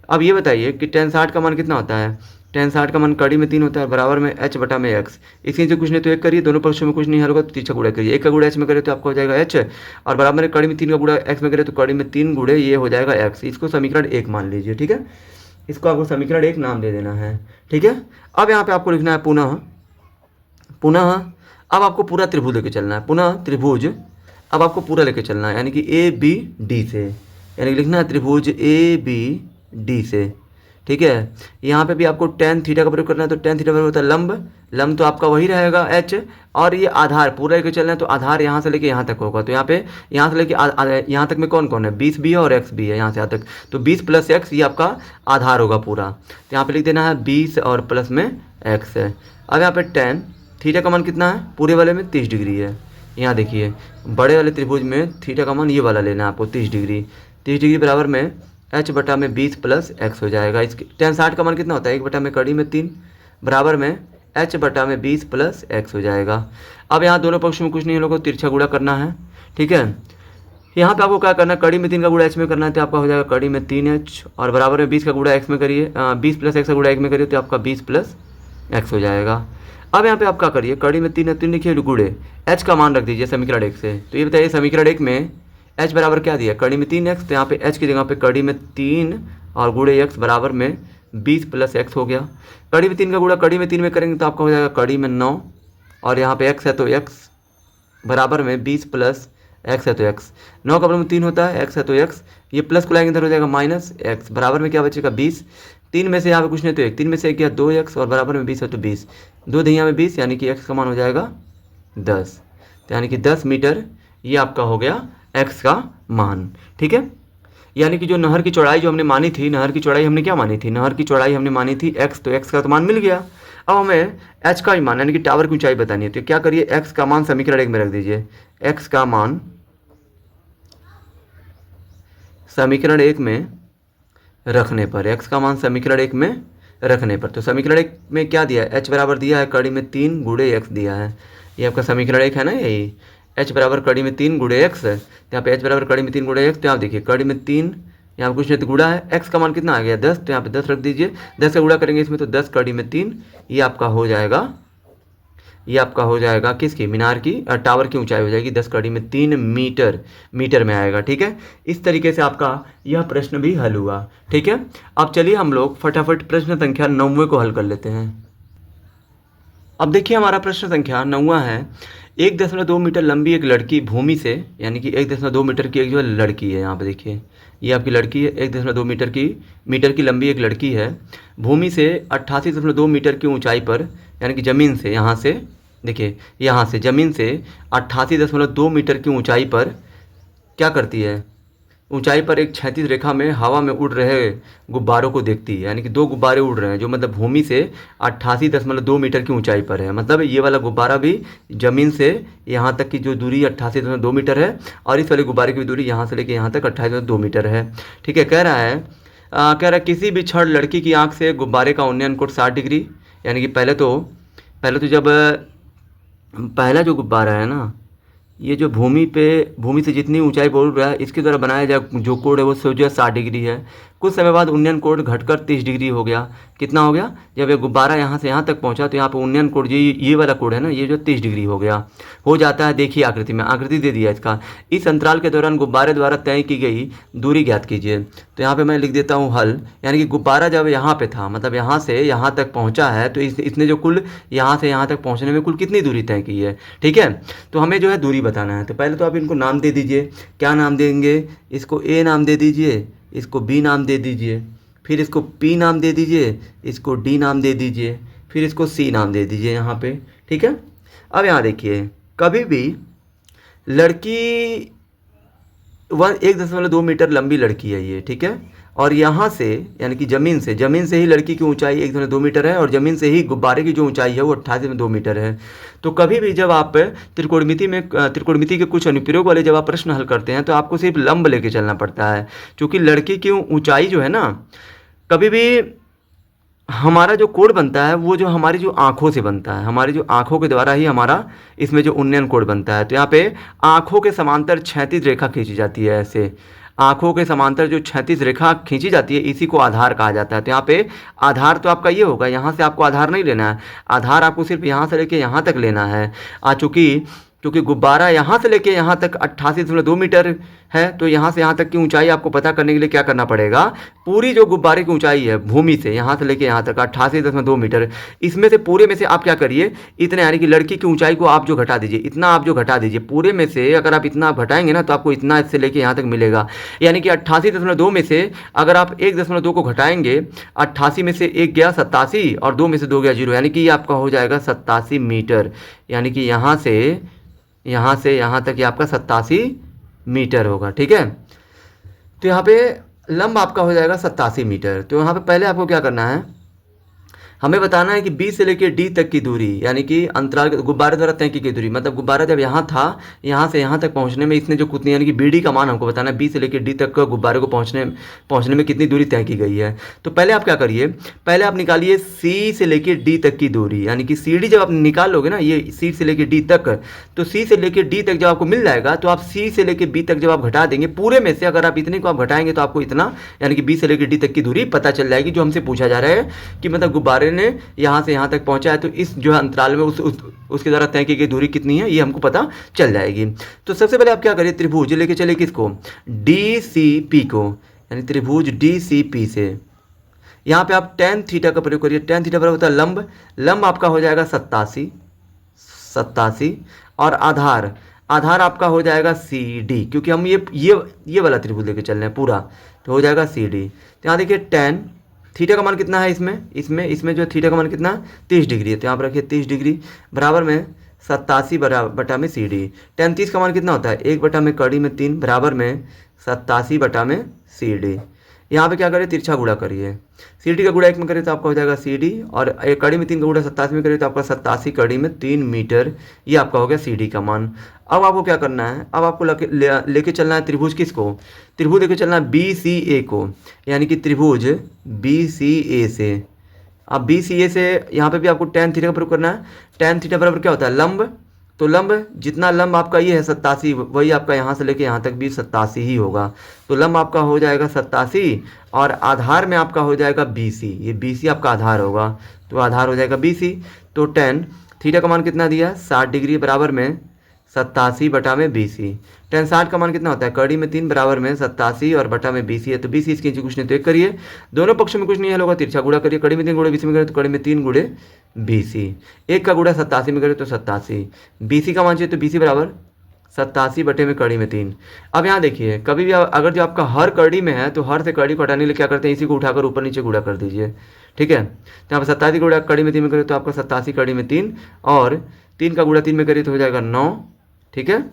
अब ये बताइए कि tan 60 का मान कितना होता है, tan 60 का मान कड़ी में 3 होता है, बराबर में h बटा में x। इसके से कुछ नहीं तो एक करिए, दोनों पक्षों में कुछ नहीं हल होगा तो तीसरा गुणा करिए, 1 का गुणा h में करे तो आपका हो जाएगा h, और बराबर में कड़ी में 3 का गुणा x में करे तो कड़ी में 3 गुणे ये हो जाएगा x। इसको समीकरण 1 मान लीजिए, ठीक है, इसको आपको समीकरण 1 नाम दे देना है, ठीक है। अब यहाँ पे आपको लिखना है पुनः अब आपको पूरा त्रिभुज लेके चलना है, पुनः त्रिभुज अब आपको पूरा लेके चलना है, यानी कि ABD से, यानी कि लिखना है त्रिभुज ABD से, ठीक है। यहाँ पे भी आपको tan थीटा का प्रयोग करना है, तो tan थीटा बराबर होता है लंब तो आपका वही रहेगा h, और ये आधार पूरा लेके चलना है, तो आधार यहाँ से लेके यहाँ तक होगा। तो यहाँ पे यहाँ से लेके यहाँ तक में कौन कौन है, 20 भी है और x भी है, यहाँ से यहाँ तक, तो 20 प्लस x ये आपका आधार होगा पूरा। तो यहाँ पे लिख देना है 20 और प्लस में x है। अब यहाँ पे tan थीटा का मान कितना है, पूरे वाले में 30 डिग्री है। यहाँ देखिए बड़े वाले त्रिभुज में थीटा का मान ये वाला लेना है आपको 30 डिग्री बराबर में h बटा में 20 प्लस x हो जाएगा। इसके tan 60 का मान कितना होता है, 1 बटा में कड़ी में 3 बराबर में h बटा में 20 प्लस x हो जाएगा। अब यहाँ दोनों पक्षों में कुछ नहीं, हम लोग को तिरछा गुणा करना है, ठीक है। यहाँ पे आपको क्या करना है, कड़ी में 3 का गुणा h में करना है, तो आपका हो जाएगा कड़ी में 3h, और बराबर में 20 का गुणा x में करिए, 20 प्लस x का गुणा x में करिए तो आपका 20 प्लस x हो जाएगा। अब यहाँ पे आप क्या करिए, कड़ी में 3 है, 3 लिखिए गुणे h का मान रख दीजिए समीकरण 1 से। तो ये बताइए समीकरण 1 में h बराबर क्या दिया, कड़ी में 3x, तो यहाँ पे h की जगह पे कड़ी में 3 और गुणे x बराबर में 20 प्लस x हो गया। कड़ी में 3 का गुणा कड़ी में 3 में करेंगे तो आपका हो जाएगा कड़ी में 9, और यहाँ पे x है तो x बराबर में 20 प्लस x है तो x, 9 का बराबर में 3 होता है, x है तो x, ये प्लस को लाएंगे इधर हो जाएगा माइनस x, बराबर में क्या बचेगा 20, 3 में से यहाँ पे कुछ नहीं तो 1, 3 में से 1 गया 2x, और बराबर में 20 है तो 20, 2 दहिया में 20, यानी कि x का मान हो जाएगा 10, तो यानी कि 10 मीटर ये आपका हो गया x का मान, ठीक है। यानी कि जो नहर की चौड़ाई जो हमने मानी थी, नहर की चौड़ाई हमने क्या मानी थी, नहर की चौड़ाई हमने मानी थी x, तो x का तो मान मिल गया। अब हमें h का ही मान यानी कि टावर की ऊंचाई बतानी है, तो क्या करिए x का मान समीकरण 1 में रख दीजिए, x का मान समीकरण 1 में रखने पर, x का मान समीकरण 1 में रखने पर, तो समीकरण 1 में क्या दिया है, h बराबर दिया है कड़ी में 3 गुणे x दिया है, ये आपका समीकरण 1 है ना, यही h बराबर कड़ी में 3 गुणे x है, तो यहाँ पे h बराबर कड़ी में 3 गुणे x, तो यहाँ देखिए कड़ी में 3, यहाँ पे कुछ नहीं तो गुणा है, x का मान कितना आ गया 10, तो यहाँ पे 10 रख दीजिए, 10 का गुणा करेंगे इसमें तो 10 कड़ी में 3, ये आपका हो जाएगा ये आपका हो जाएगा किसकी, मीनार की, टावर की ऊंचाई हो जाएगी 10 कड़ी में 3 मीटर, मीटर में आएगा। ठीक है, इस तरीके से आपका यह प्रश्न भी हल हुआ। ठीक है, अब चलिए हम लोग फटाफट प्रश्न संख्या 9वें को हल कर लेते हैं। अब देखिए हमारा प्रश्न संख्या 9वां है। 1.2 मीटर लंबी एक लड़की भूमि से, यानी कि 1.2 मीटर की एक जो लड़की है, यहाँ पे देखिए ये आपकी लड़की है, 1.2 मीटर की लंबी एक लड़की है, भूमि से 88.2 मीटर की ऊंचाई पर, यानी कि ज़मीन से, यहाँ से देखिए, यहाँ से ज़मीन से 88.2 मीटर की ऊंचाई पर क्या करती है, ऊंचाई पर एक क्षैतिज रेखा में हवा में उड़ रहे गुब्बारों को देखती है। यानी कि 2 गुब्बारे उड़ रहे हैं जो मतलब भूमि से 88.2 मीटर की ऊंचाई पर है। मतलब ये वाला गुब्बारा भी ज़मीन से यहाँ तक की जो दूरी 88.2 मीटर है, और इस वाले गुब्बारे की भी दूरी यहाँ से लेकर यहाँ तक 28.2 मीटर है। ठीक है, कह रहा है किसी भी क्षण लड़की की आँख से गुब्बारे का उन्नयन कोण 60 डिग्री, यानी कि पहले तो जब पहला जो गुब्बारा है ना, ये जो भूमि से जितनी ऊंचाई पर उड़ रहा है, इसके द्वारा बनाया जाए जो कोण है वो जो 60 डिग्री है। कुछ समय बाद उन्नयन कोण घटकर 30 डिग्री हो गया। कितना हो गया, जब ये गुब्बारा यहाँ से यहाँ तक पहुँचा तो यहाँ पर उन्नयन कोण ये वाला कोण है ना, ये जो 30 डिग्री हो गया, हो जाता है। देखिए आकृति में, आकृति दे दिया इसका। इस अंतराल के दौरान गुब्बारे द्वारा तय की गई दूरी ज्ञात कीजिए। तो यहाँ पे मैं लिख देता हूँ हल, यानी कि गुब्बारा जब यहाँ पे था, मतलब यहाँ से यहाँ तक पहुँचा है, तो इसने जो कुल यहाँ से यहाँ तक पहुँचने में कुल कितनी दूरी तय की है। ठीक है, तो हमें जो है दूरी बताना है। तो पहले तो आप इनको नाम दे दीजिए। क्या नाम देंगे, इसको ए नाम दे दीजिए, इसको बी नाम दे दीजिए, फिर इसको पी नाम दे दीजिए, इसको डी नाम दे दीजिए, फिर इसको सी नाम दे दीजिए यहाँ पे। ठीक है, अब यहाँ देखिए, कभी भी लड़की 1.2 मीटर लंबी लड़की है ये। ठीक है, और यहाँ से यानी कि ज़मीन से ही लड़की की ऊंचाई 1.2 मीटर है, और ज़मीन से ही गुब्बारे की जो ऊंचाई है वो 88.2 मीटर है। तो कभी भी जब आप त्रिकोणमिति के कुछ अनुप्रयोग वाले जब आप प्रश्न हल करते हैं तो आपको सिर्फ लंब लेके चलना पड़ता है, क्योंकि लड़की की ऊंचाई जो है ना, कभी भी हमारा जो कोण बनता है वो जो हमारी जो आँखों से बनता है, हमारी जो आँखों के द्वारा ही हमारा इसमें जो उन्नयन कोण बनता है। तो यहाँ पे आँखों के समांतर क्षैतिज रेखा खींची जाती है। ऐसे आँखों के समांतर जो क्षैतिज रेखा खींची जाती है, इसी को आधार कहा जाता है। तो यहाँ पे आधार तो आपका ये होगा, यहाँ से आपको आधार नहीं लेना है, आधार आपको सिर्फ यहाँ से लेके यहाँ तक लेना है। क्योंकि गुब्बारा यहाँ से लेके यहाँ तक 88.2 मीटर है, तो यहाँ से यहाँ तक की ऊंचाई आपको पता करने के लिए क्या करना पड़ेगा, पूरी जो गुब्बारे की ऊंचाई है भूमि से यहाँ से लेके यहाँ तक 88.2 मीटर, इसमें से पूरे में से आप क्या करिए, इतने, यानी कि लड़की की ऊंचाई को आप जो घटा दीजिए, इतना आप जो घटा दीजिए पूरे में से, अगर आप इतना आप घटाएंगे ना तो आपको इतना इससे लेके यहाँ तक मिलेगा। यानी कि 88.2 में से अगर आप 1.2 को घटाएंगे, 88 में से 1 गया 87 और 2 में से 2 गया 0, यानी कि ये आपका हो जाएगा 87 मीटर। यानी कि यहाँ से यहाँ तक ये आपका 87 मीटर होगा। ठीक है, तो यहाँ पे लंब आपका हो जाएगा 87 मीटर। तो यहाँ पे पहले आपको क्या करना है, हमें बताना है कि बी से लेकर डी तक की दूरी, यानी कि अंतराल गुब्बारे द्वारा तय की गई दूरी, मतलब गुब्बारा जब यहाँ था, यहाँ से यहाँ तक पहुँचने में इसने जो कितनी, यानी कि बी डी का मान हमको बताना है, बी से लेकर डी तक का गुब्बारे को पहुँचने में कितनी दूरी तय की गई है। तो पहले आप क्या करिए, पहले आप निकालिए सी से लेकर डी तक की दूरी, यानी कि सी डी जब आप निकाल लोगे ना, ये सी से लेकर डी तक, तो सी से लेकर डी तक जब आपको मिल जाएगा, तो आप सी से लेकर बी तक जब आप घटा देंगे, पूरे में से अगर आप इतने को आप घटाएंगे तो आपको इतना, यानी कि बी से लेकर डी तक की दूरी पता चल जाएगी, जो हमसे पूछा जा रहा है कि मतलब गुब्बारे ने यहाँ से यहाँ तक पहुँचा है, तो इस जो अंतराल में उसके द्वारा तय की गई दूरी कितनी है, ये हमको पता चल जाएगी। तो सबसे पहले आप क्या करिए, त्रिभुज लेके चले किसको, डी सी पी को, यानी त्रिभुज डी सी पी से यहाँ पे आप tan थीटा का प्रयोग करिए। tan थीटा बराबर होता है लंब आपका हो जाएगा 87, और आधार आपका हो जाएगा सी डी, क्योंकि हम ये वाला त्रिभुज लेके चल रहे हैं पूरा, तो हो जाएगा सी डी। तो यहाँ देखिए tan थीटा का मान कितना है, इसमें जो थीटा का मान कितना है 30 डिग्री है, तो यहाँ पर रखिए 30 डिग्री बराबर में 87 बटा में सी डी। tan 30 का मान कितना होता है, 1 बटा में कड़ी में 3 बराबर में 87 बटा में सी डी। यहाँ पे क्या करिए, तिरछा गुणा करिए, सी डी का गुणा 1 में करिए तो आपका हो जाएगा सी डी, और एक कड़ी में 3 का गुणा 87 में करिए तो आपका 87 कड़ी में 3 मीटर, ये आपका हो गया सी डी का मान। अब आपको क्या करना है, अब आपको लेके चलना है त्रिभुज किसको, त्रिभुज लेके चलना है बी सी ए को, यानी कि त्रिभुज बी सी ए से। अब बी सी ए से यहाँ पे भी आपको tan थीटा का प्रयोग करना है। tan थीटा बराबर क्या होता है, लंब, तो लंब जितना लंब आपका ये है 87, वही आपका यहाँ से लेके यहाँ तक भी 87 ही होगा। तो लंब आपका हो जाएगा 87, और आधार में आपका हो जाएगा BC, ये BC आपका आधार होगा, तो आधार हो जाएगा BC। तो tan थीटा का मान कितना दिया है 60 डिग्री बराबर में 87 बटा में 20। tan 60 का मान कितना होता है कड़ी में 3 बराबर में 87 और बटा में 20 है, तो 20 इसके नीचे कुछ नहीं तो एक करिए, दोनों पक्षों में कुछ नहीं है होगा, तिरछा गुणा करिए, कड़ी में 3 गुणे 20 में करें तो कड़ी में 3 गुणे 20, एक का गुणा 87 में करें तो 87, 20 का मान चाहिए तो 20 बराबर 87 बटे में कड़ी में 3। अब यहाँ देखिए कभी भी अगर जो आपका हर कड़ी में है तो हर से कड़ी को हटाने के लिए क्या करते हैं, इसी को उठाकर ऊपर नीचे गुणा कर दीजिए, ठीक है। तो यहाँ पर 87 गुणा कड़ी में 3 में करें तो आपका 87 कड़ी में 3 और 3 का गुणा 3 में करिए तो हो जाएगा 9, ठीक है।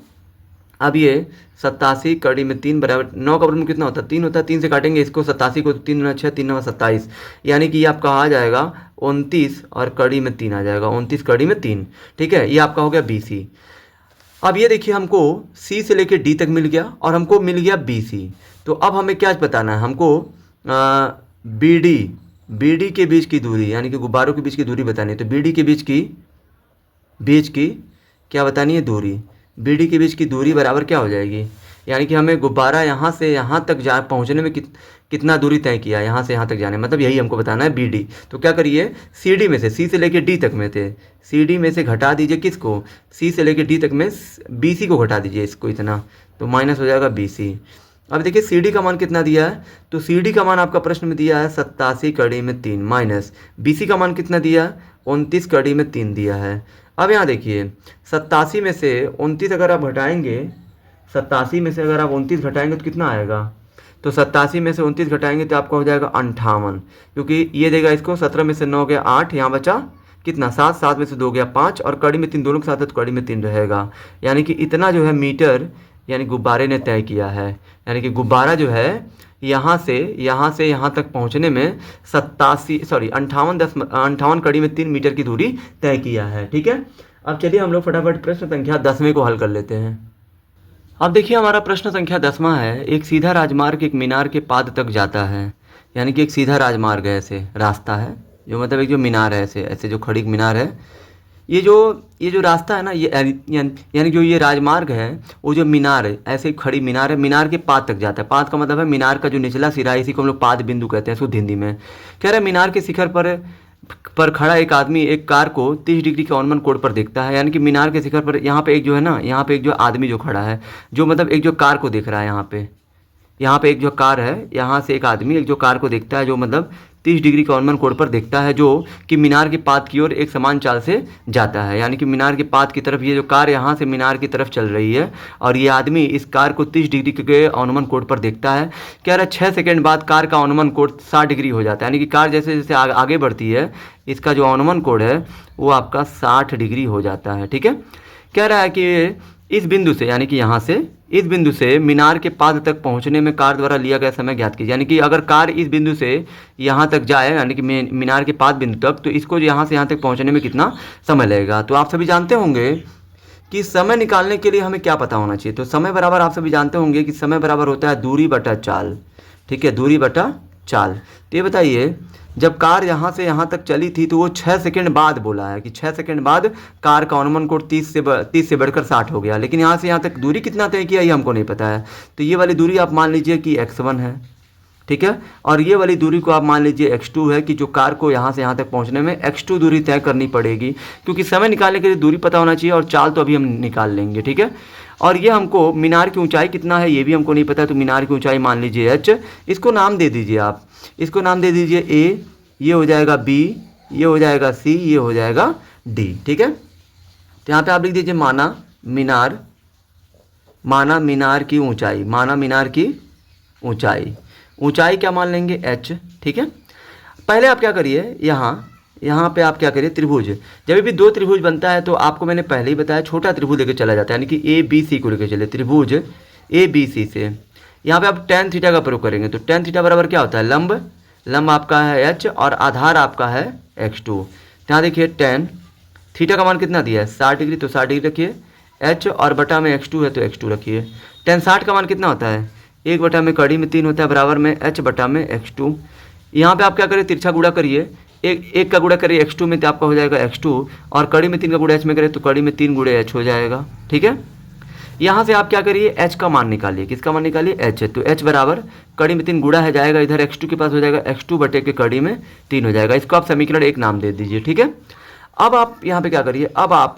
अब ये 87 कड़ी में 3 बराबर 9 का वर्गमूल कितना होता है 3 होता है, 3 से काटेंगे इसको 87 को 3 9 6 3 9 27, यानी कि ये आपका आ जाएगा 29 और कड़ी में 3 आ जाएगा 29 कड़ी में 3, ठीक है। ये आपका हो गया BC। अब ये देखिए हमको C से लेके D तक मिल गया और हमको मिल गया BC, तो अब हमें क्या बताना है, हमको BD के बीच की दूरी यानी कि गुब्बारों के बीच की दूरी बतानी है, तो BD के बीच की क्या बतानी है दूरी, BD के बीच की दूरी बराबर क्या हो जाएगी, यानी कि हमें गुब्बारा यहाँ से यहाँ तक पहुँचने में कितना दूरी तय किया है, यहाँ से यहाँ तक जाने, मतलब यही हमको बताना है BD। तो क्या करिए CD में से C से लेके D तक में थे, CD में से घटा दीजिए किसको, C से लेके D तक में BC को घटा दीजिए इसको इतना, तो माइनस हो जाएगा BC। अब देखिए CD का मान कितना दिया है, तो CD का मान आपका प्रश्न में दिया है 87 कड़ी में 3 माइनस BC का मान कितना दिया है 29 कड़ी में 3 दिया है। अब यहाँ देखिए 87 में से 29 अगर आप घटाएंगे, 87 में से अगर आप 29 घटाएंगे तो कितना आएगा, तो 87 में से 29 घटाएंगे तो आपका हो जाएगा 58, क्योंकि ये देगा इसको 17 में से 9 गया 8, यहाँ बचा कितना 7, 7 में से 2 गया 5 और कड़ी में 3 दोनों के साथ है तो कड़ी में 3 रहेगा, यानी कि इतना जो है मीटर यानी गुब्बारे ने तय किया है, यानी कि गुब्बारा जो है यहाँ से यहाँ तक पहुँचने में 58 कड़ी में 3 मीटर की दूरी तय किया है, ठीक है। अब चलिए हम लोग फटाफट प्रश्न संख्या 10वें को हल कर लेते हैं। अब देखिए हमारा प्रश्न संख्या 10वां है, एक सीधा राजमार्ग एक मीनार के पाद तक जाता है, यानी कि एक सीधा राजमार्ग है, ऐसे रास्ता है जो मतलब एक जो मीनार है ऐसे जो खड़ी मीनार है, ये जो रास्ता है ना ये यानी जो ये राजमार्ग है वो जो मीनार है ऐसे खड़ी मीनार है, मीनार के पाद तक जाता है। पाद का मतलब है मीनार का जो निचला सिरा है, इसी को हम लोग पाद बिंदु कहते हैं शुद्ध हिंदी में। कह रहा है मीनार के शिखर पर खड़ा एक आदमी एक कार को 30 डिग्री के ऑनमन कोण पर देखता है, यानी कि मीनार के शिखर पर यहाँ पे एक जो है ना, यहाँ पे एक जो आदमी जो खड़ा है जो मतलब एक जो कार को देख रहा है, यहाँ पे एक जो कार है, यहाँ से एक आदमी एक जो कार को देखता है जो मतलब 30 डिग्री के ऑनमन कोण पर देखता है, जो कि मीनार के पाद की ओर एक समान चाल से जाता है, यानी कि मीनार के पाद की तरफ ये जो कार यहाँ से मीनार की तरफ चल रही है और ये आदमी इस कार को 30 डिग्री के अनुमान कोण पर देखता है। कह रहा है 6 सेकंड बाद कार का अनुमान कोण 60 डिग्री हो जाता है, यानी कि कार जैसे जैसे आगे बढ़ती है इसका जो अनुमान कोण है वो आपका 60 डिग्री हो जाता है, ठीक है। कह रहा है कि इस बिंदु से यानी कि यहाँ से इस बिंदु से मीनार के पाद तक पहुँचने में कार द्वारा लिया गया समय ज्ञात कीजिए, यानी कि अगर कार इस बिंदु से यहाँ तक जाए यानी कि मीनार के पाद बिंदु तक, तो इसको यहाँ से यहाँ तक पहुँचने में कितना समय लगेगा। तो आप सभी जानते होंगे कि समय निकालने के लिए हमें क्या पता होना चाहिए, तो समय बराबर आप सभी जानते होंगे कि समय बराबर होता है दूरी बटा चाल, ठीक है, दूरी बटा चाल। तो ये बताइए जब कार यहाँ से यहाँ तक चली थी तो वो 6 सेकंड बाद बोला है कि 6 सेकंड बाद कार का अनुमान कोण 30 से बढ़कर 60 हो गया, लेकिन यहाँ से यहाँ तक दूरी कितना तय किया ये हमको नहीं पता है। तो ये वाली दूरी आप मान लीजिए कि x1 है, ठीक है, और ये वाली दूरी को आप मान लीजिए x2 है कि जो कार को यहाँ से यहाँ तक पहुँचने में x2 दूरी तय करनी पड़ेगी, क्योंकि समय निकालने के लिए दूरी पता होना चाहिए और चाल तो अभी हम निकाल लेंगे, ठीक है। और ये हमको मीनार की ऊंचाई कितना है ये भी हमको नहीं पता, तो मीनार की ऊंचाई मान लीजिए h, इसको नाम दे दीजिए आप, इसको नाम दे दीजिए A, ये हो जाएगा B, ये हो जाएगा C, ये हो जाएगा D, ठीक है। तो यहाँ पे आप लिख दीजिए माना मीनार की ऊंचाई, माना मीनार की ऊंचाई क्या मान लेंगे h, ठीक है। पहले आप क्या करिए यहाँ पे आप क्या करिए त्रिभुज, जब भी दो त्रिभुज बनता है तो आपको मैंने पहले ही बताया छोटा त्रिभुज लेकर चला जाता है, यानी कि ABC को लेकर चले, त्रिभुज ABC से यहाँ पे आप tan थीटा का प्रयोग करेंगे, तो tan थीटा बराबर क्या होता है लंब आपका है h और आधार आपका है x2। यहाँ देखिए tan थीटा का मान कितना दिया है 60 डिग्री, तो 60 डिग्री रखिए, h और बटा में x2 है तो x2 रखिए। tan 60 का मान कितना होता है 1 बटा में कड़ी में 3 होता है बराबर में h बटा में x2। यहाँ पे आप क्या करिए तिरछा गुणा करिए, एक का गुणा करिए x2 में तो आपका हो जाएगा x2 और कड़ी में 3 का गुणा h में करें तो कड़ी में 3 गुणे h हो जाएगा, ठीक है। यहाँ से आप क्या करिए h का मान निकालिए, किसका मान निकालिए h, तो h बराबर कड़ी में 3 गुणा है जाएगा इधर x2 के पास हो जाएगा x2 बटे के कड़ी में 3 हो जाएगा, इसको आप समीकरण 1 नाम दे दीजिए, ठीक है। अब आप यहाँ पे क्या करिए, अब आप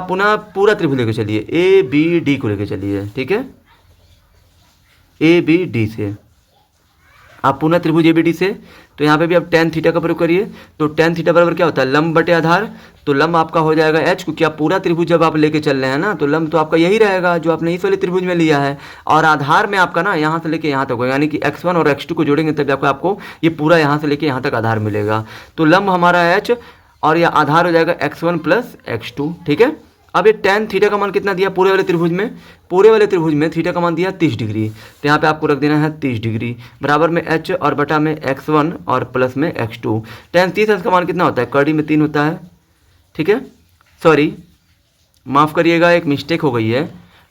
पुनः पूरा त्रिभुज लेके चलिए, ए बी डी को लेके चलिए, ठीक है, ए बी डी से आप पुनः त्रिभुज ए बी डी से, तो यहाँ पे भी आप tan थीटा का प्रयोग करिए। तो tan थीटा बराबर क्या होता है, लंब बटे आधार। तो लंब आपका हो जाएगा h, क्योंकि आप पूरा त्रिभुज जब आप लेके चल रहे हैं ना, तो लंब तो आपका यही रहेगा जो आपने इस वाले त्रिभुज में लिया है। और आधार में आपका ना यहाँ से लेके यहाँ तक होगा, यानी कि x1 और x2 को जोड़ेंगे तब आपको ये पूरा यहाँ से लेके यहाँ तक आधार मिलेगा। तो लंब हमारा h और यह आधार हो जाएगा x1 प्लस x2, ठीक है। अब ये tan थीटा का मान कितना दिया पूरे वाले त्रिभुज में थीटा का मान दिया 30 डिग्री। तो यहाँ पे आपको रख देना है 30 डिग्री बराबर में h और बटा में x1 और प्लस में x2। tan 30 का मान कितना होता है, कड़ी में 3 होता है, ठीक है। सॉरी माफ़ करिएगा, एक मिस्टेक हो गई है।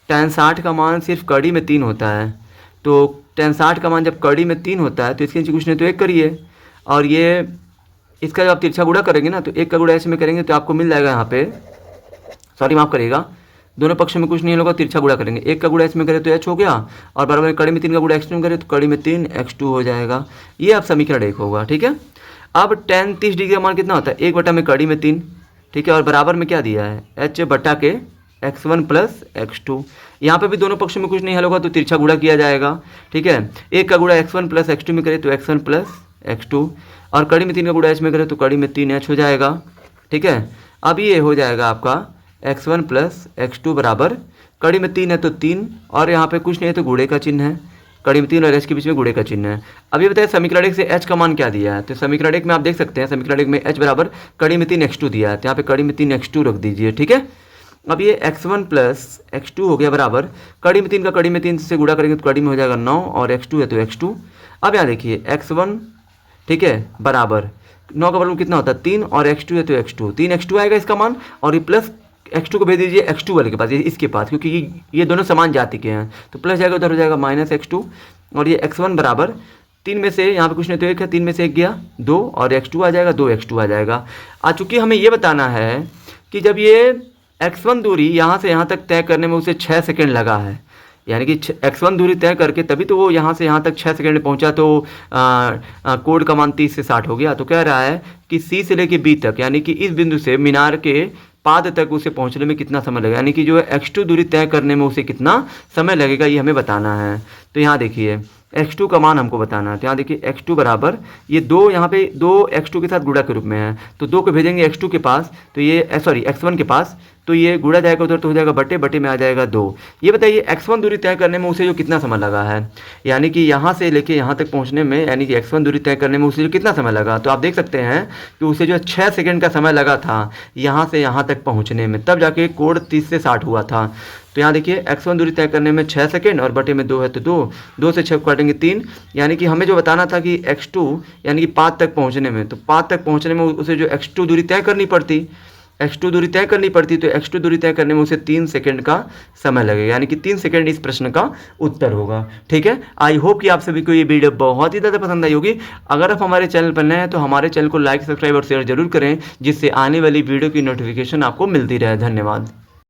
tan 60 का मान सिर्फ कड़ी में 3 होता है। तो tan 60 का मान जब कड़ी में 3 होता है तो इसके नीचे कुछ नहीं तो 1 करिए, और ये इसका जब आप तिरछा गुणा करेंगे ना, तो 1 का गुणा ऐसे में करेंगे तो आपको मिल जाएगा यहाँ पे, सॉरी माफ़ करिएगा, दोनों पक्षों में कुछ नहीं होगा, तिरछा गुणा करेंगे। 1 का गुणा इसमें करें तो h हो गया, और बराबर में कड़ी में 3 का गुणा x2 में करें तो कड़ी में 3 x2 हो जाएगा। ये आप समीकरण 1 होगा, ठीक है। अब tan 30 डिग्री का मान कितना होता है, 1 बटा में कड़ी में 3, ठीक है, और बराबर में क्या दिया है, h बटा के x1 प्लस x2। यहाँ पे भी दोनों पक्षों में कुछ नहीं हल होगा तो तिरछा गुणा किया जाएगा, ठीक है। 1 का गुणा x1 प्लस x2 में करें तो x1 प्लस x2, और कड़ी में 3 का गुणा h में करें तो कड़ी में 3h हो जाएगा, ठीक है। अब ये हो जाएगा आपका x1 प्लस x2 बराबर, कड़ी में 3 है तो 3, और यहाँ पे कुछ नहीं है तो गुणे का चिन्ह है, कड़ी में 3 और h के बीच में गुणे का चिन्ह है। अब ये बताइए समीकरण 1 से h का मान क्या दिया है। तो समीकरण 1 में आप देख सकते हैं, समीकरण 1 में h बराबर कड़ी में 3 x2 दिया है, तो यहाँ पे कड़ी में 3 x2 रख दीजिए, ठीक है। अब ये x1 प्लस x2 हो गया बराबर, कड़ी में 3 का कड़ी में 3 से गुणा करेंगे तो कड़ी में हो जाएगा 9, और x2 है तो x2। अब यहाँ देखिए x1, ठीक है, बराबर 9 का बराबर कितना होता है 3, और x2 है तो x2, 3 x2 आएगा इसका मान, और ये प्लस x2 को भेज दीजिए x2 वाले के पास, इसके पास, क्योंकि ये दोनों समान जाति के हैं, तो प्लस जाएगा उधर हो जाएगा माइनस x2, और ये x1 बराबर 3 में से यहाँ पे कुछ नहीं तो 1 है, 3 में से 1 गया 2, और x2 आ जाएगा 2x2 आ जाएगा। चूँकि हमें ये बताना है कि जब ये x1 दूरी यहाँ से यहाँ तक तय करने में उसे 6 सेकेंड लगा है, यानी कि x1 दूरी तय करके तभी तो वो यहाँ से यहाँ तक 6 सेकेंड में पहुँचा, तो कोड का मान 30 से 60 हो गया। तो कह रहा है कि C से लेके B तक, यानी कि इस बिंदु से मीनार के पाद तक उसे पहुंचने में कितना समय लगेगा, यानी कि जो है x2 दूरी तय करने में उसे कितना समय लगेगा, ये हमें बताना है। तो यहाँ देखिए x2 का मान हमको बताना है। तो यहाँ देखिए x2 बराबर, ये 2 यहाँ पे 2 x2 के साथ गुणा के रूप में है, तो 2 को भेजेंगे x2 के पास, तो ये सॉरी x1 के पास, तो ये गुणा जाएगा उधर तो हो जाएगा बटे, बटे में आ जाएगा 2। ये बताइए x1 दूरी तय करने में उसे जो कितना समय लगा है, यानी कि यहाँ से लेके यहाँ तक पहुँचने में, यानी कि x1 दूरी तय करने में उसे जो कितना समय लगा, तो आप देख सकते हैं कि उसे जो 6 सेकेंड का समय लगा था यहाँ से यहाँ तक पहुँचने में, तब जाके कोड 30 से 60 हुआ था। तो यहाँ देखिए x1 दूरी तय करने में 6 सेकेंड, और बटे में 2 है तो 2 से 6 काटेंगे 3, यानी कि हमें जो बताना था कि x2 यानी कि 5 तक पहुँचने में, तो 5 तक पहुँचने में उसे जो x2 दूरी तय करनी पड़ती, x2 दूरी तय करनी पड़ती, तो x2 दूरी तय करने में उसे 3 सेकंड का समय लगेगा, यानी कि 3 सेकंड इस प्रश्न का उत्तर होगा, ठीक है। आई होप कि आप सभी को ये वीडियो बहुत ही ज़्यादा पसंद आई होगी। अगर आप हमारे चैनल पर नए हैं तो हमारे चैनल को लाइक, सब्सक्राइब और शेयर जरूर करें, जिससे आने वाली वीडियो की नोटिफिकेशन आपको मिलती रहे। धन्यवाद।